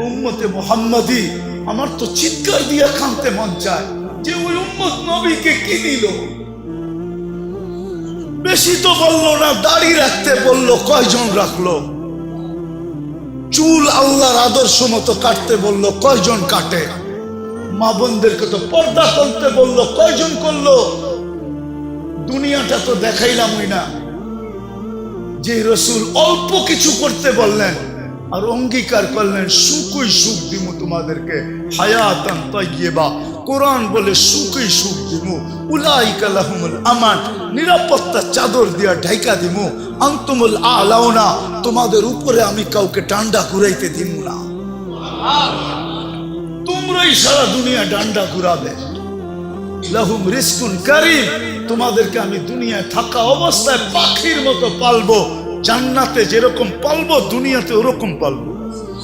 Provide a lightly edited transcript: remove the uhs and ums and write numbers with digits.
উম্মতে মুহাম্মাদি, আমার তো চিৎকার দিয়ে কাঁদতে মন চায় যে ওই উম্মত নবীকে কি দিল। বেশি তো বললো না, দাড়ি রাখতে বললো, কয়জন রাখলো? চুল আল্লাহর আদর্শ মতো কাটতে বললো, কয়জন কাটে? মা বোনদেরকে তো পর্দা করতে বললো, কয়জন করলো? দুনিয়াটা তো দেখাইলামই না। যে রসুল অল্প কিছু করতে বললেন আর অঙ্গীকার করলেন সুখই সুখ দিমু তোমাদেরকে, হায়াতান তাইয়্যিবা। কোরআন বলে সুখই সুখ দিমু, উলাইকা লাহুমুল আমান, নিরাপত্তা চাদর দিয়া ঢাইকা দিমু, আনতুমুল আলাউনা, তোমাদের উপরে আমি কাউকে ডান্ডা ঘুরাইতে দিমু না, তোমরাই সারা দুনিয়া ডান্ডা ঘুরাবে। লাহুম রিজকুন কারীম, তোমাদেরকে আমি দুনিয়ায় থাকা অবস্থায় পাখির মতো পালবো, জান্নাতে যেরকম পালবো দুনিয়াতে ওরকম পালবো।